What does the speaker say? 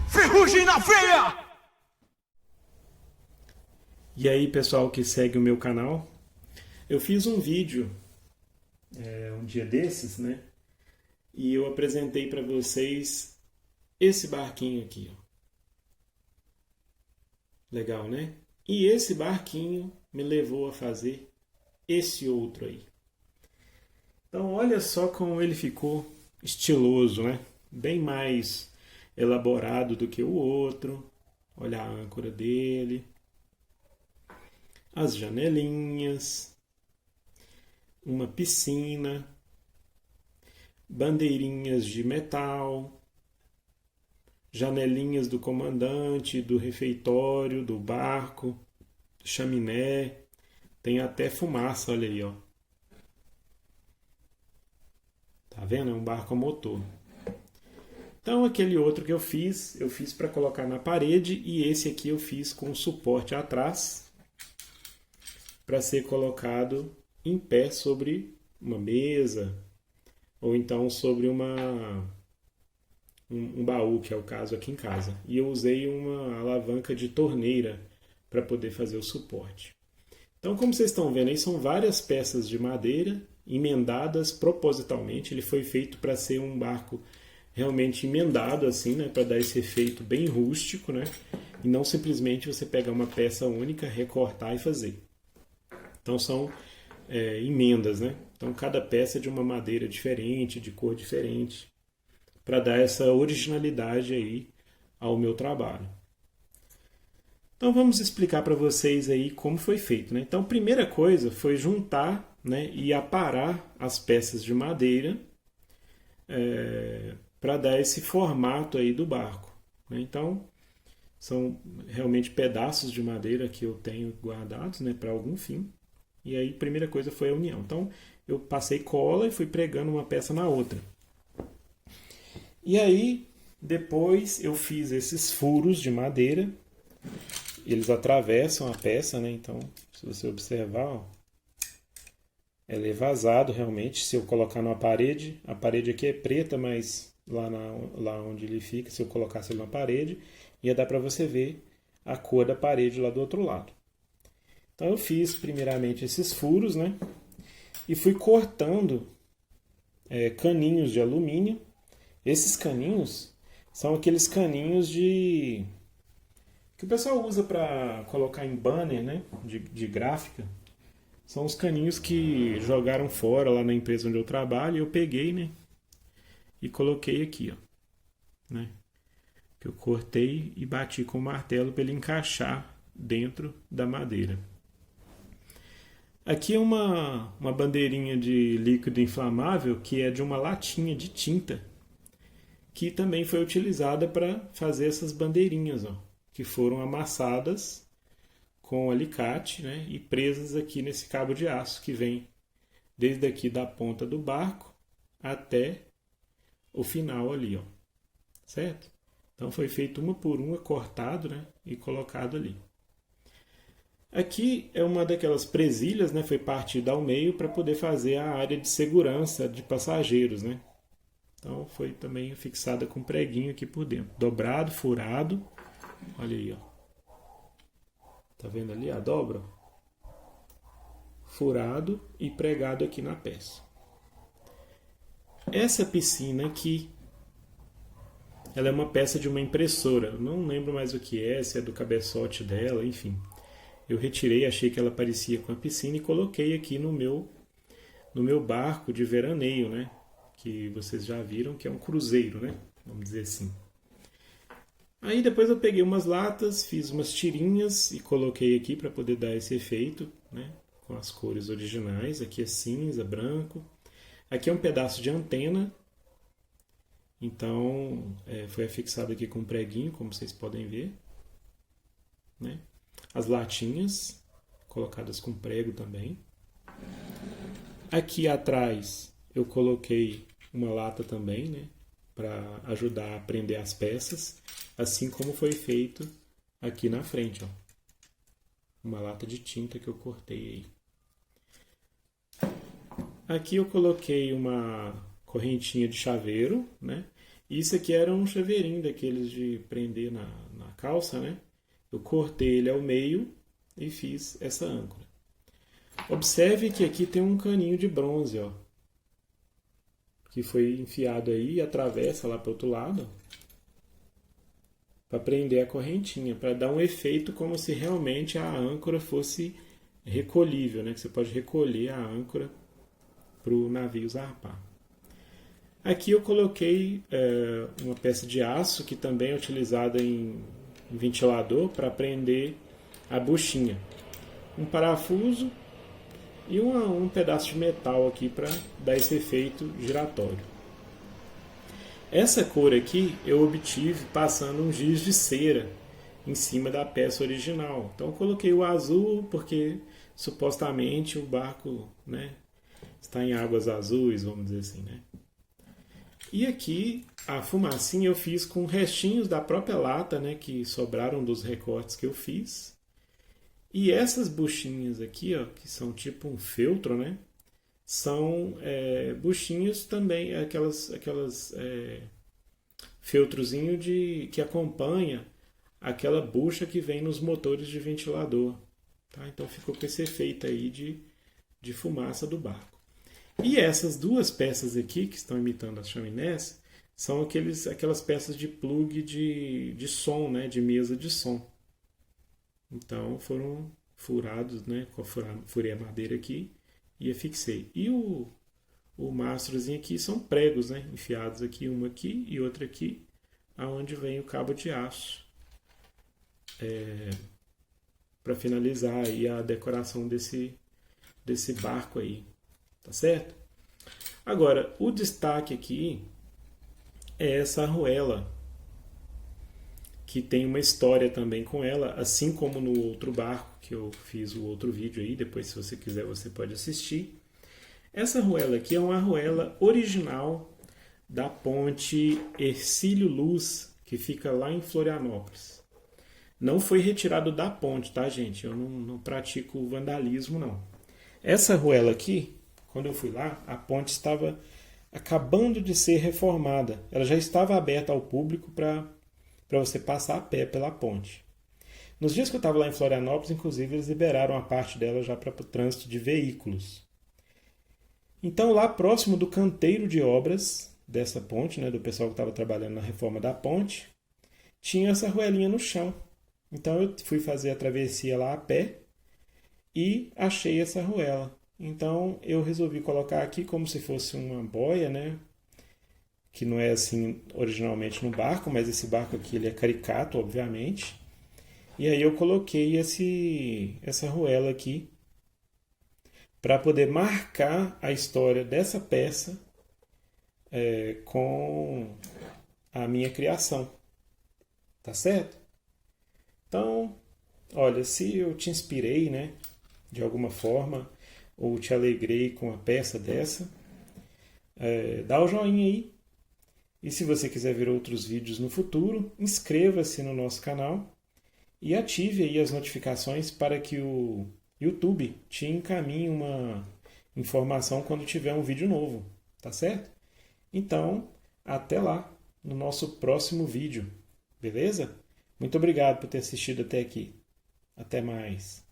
Ferrugem na veia! E aí, pessoal que segue o meu canal, eu fiz um vídeo um dia desses, né? E eu apresentei para vocês esse barquinho aqui, ó. Legal, né? E esse barquinho me levou a fazer esse outro aí. Então, olha só como ele ficou estiloso, né? Bem mais elaborado do que o outro. Olha a âncora dele. As janelinhas, uma piscina, bandeirinhas de metal, janelinhas do comandante, do refeitório, do barco, chaminé, tem até fumaça, olha aí, ó. Tá vendo? É um barco a motor. Então aquele outro que eu fiz para colocar na parede, e esse aqui eu fiz com suporte atrás, para ser colocado em pé sobre uma mesa, ou então sobre um baú, que é o caso aqui em casa. E eu usei uma alavanca de torneira para poder fazer o suporte. Então, como vocês estão vendo aí, são várias peças de madeira emendadas propositalmente. Ele foi feito para ser um barco realmente emendado assim, né, para dar esse efeito bem rústico, né, e não simplesmente você pegar uma peça única, recortar e fazer. Então são emendas, né? Então cada peça é de uma madeira diferente, de cor diferente, para dar essa originalidade aí ao meu trabalho. Então vamos explicar para vocês aí como foi feito, né? Então a primeira coisa foi juntar, né, e aparar as peças de madeira para dar esse formato aí do barco, né? Então são realmente pedaços de madeira que eu tenho guardados, né, para algum fim. E aí, a primeira coisa foi a união. Então, eu passei cola e fui pregando uma peça na outra. E aí, depois eu fiz esses furos de madeira. Eles atravessam a peça, né? Então, se você observar, ó, ela é vazado realmente. Se eu colocar numa parede, a parede aqui é preta, mas lá onde ele fica, se eu colocasse ele na parede, ia dar para você ver a cor da parede lá do outro lado. Então eu fiz primeiramente esses furos, né? E fui cortando caninhos de alumínio. Esses caninhos são aqueles caninhos que o pessoal usa para colocar em banner, né? De gráfica. São os caninhos que jogaram fora lá na empresa onde eu trabalho. E eu peguei, né? E coloquei aqui, ó, né? Que eu cortei e bati com o martelo para ele encaixar dentro da madeira. Aqui é uma bandeirinha de líquido inflamável que é de uma latinha de tinta, que também foi utilizada para fazer essas bandeirinhas, ó, que foram amassadas com alicate, né, e presas aqui nesse cabo de aço que vem desde aqui da ponta do barco até o final ali, ó, certo? Então foi feito uma por uma, cortado, né, e colocado ali. Aqui é uma daquelas presilhas, né? Foi partida ao meio para poder fazer a área de segurança de passageiros, né? Então foi também fixada com preguinho aqui por dentro. Dobrado, furado. Olha aí, ó. Tá vendo ali a dobra? Furado e pregado aqui na peça. Essa piscina aqui, ela é uma peça de uma impressora. Eu não lembro mais o que é, se é do cabeçote dela, enfim. Eu retirei, achei que ela parecia com a piscina e coloquei aqui no meu barco de veraneio, né? Que vocês já viram que é um cruzeiro, né? Vamos dizer assim. Aí depois eu peguei umas latas, fiz umas tirinhas e coloquei aqui para poder dar esse efeito, né? Com as cores originais. Aqui é cinza, branco. Aqui é um pedaço de antena. Então foi afixado aqui com um preguinho, como vocês podem ver, né? As latinhas, colocadas com prego também. Aqui atrás eu coloquei uma lata também, né, para ajudar a prender as peças, assim como foi feito aqui na frente, ó. Uma lata de tinta que eu cortei aí. Aqui eu coloquei uma correntinha de chaveiro, né? Isso aqui era um chaveirinho daqueles de prender na calça, né? Eu cortei ele ao meio e fiz essa âncora. Observe que aqui tem um caninho de bronze, ó, que foi enfiado aí e atravessa lá para o outro lado, para prender a correntinha, para dar um efeito como se realmente a âncora fosse recolhível, né? Que você pode recolher a âncora para o navio zarpar. Aqui eu coloquei uma peça de aço que também é utilizada em ventilador para prender a buchinha. Um parafuso e um pedaço de metal aqui para dar esse efeito giratório. Essa cor aqui eu obtive passando um giz de cera em cima da peça original. Então eu coloquei o azul porque supostamente o barco, né, está em águas azuis, vamos dizer assim, né? E aqui a fumacinha eu fiz com restinhos da própria lata, né, que sobraram dos recortes que eu fiz. E essas buchinhas aqui, ó, que são tipo um feltro, né, são buchinhos também, aquelas feltrozinho que acompanha aquela bucha que vem nos motores de ventilador. Tá? Então ficou com esse efeito aí de fumaça do barco. E essas duas peças aqui, que estão imitando as chaminés, são aquelas peças de plug de som, né, de mesa de som. Então foram furados, né, furei a madeira aqui e afixei. E o mastrozinho aqui são pregos, né, enfiados aqui, uma aqui e outra aqui, aonde vem o cabo de aço. Para finalizar aí a decoração desse barco aí. Tá certo? Agora, o destaque aqui é essa arruela, que tem uma história também com ela, assim como no outro barco, que eu fiz o outro vídeo aí, depois se você quiser você pode assistir. Essa arruela aqui é uma arruela original da ponte Hercílio Luz, que fica lá em Florianópolis. Não foi retirado da ponte, tá, gente? Eu não pratico vandalismo, não. Essa arruela aqui, quando eu fui lá, a ponte estava acabando de ser reformada. Ela já estava aberta ao público para você passar a pé pela ponte. Nos dias que eu estava lá em Florianópolis, inclusive, eles liberaram a parte dela já para o trânsito de veículos. Então, lá próximo do canteiro de obras dessa ponte, né, do pessoal que estava trabalhando na reforma da ponte, tinha essa arruelinha no chão. Então, eu fui fazer a travessia lá a pé e achei essa arruela. Então, eu resolvi colocar aqui como se fosse uma boia, né? Que não é assim originalmente no barco, mas esse barco aqui ele é caricato, obviamente. E aí eu coloquei essa arruela aqui para poder marcar a história dessa peça com a minha criação. Tá certo? Então, olha, se eu te inspirei, né, de alguma forma, ou te alegrei com a peça dessa, dá o joinha aí. E se você quiser ver outros vídeos no futuro, inscreva-se no nosso canal e ative aí as notificações para que o YouTube te encaminhe uma informação quando tiver um vídeo novo, tá certo? Então, até lá no nosso próximo vídeo, beleza? Muito obrigado por ter assistido até aqui. Até mais.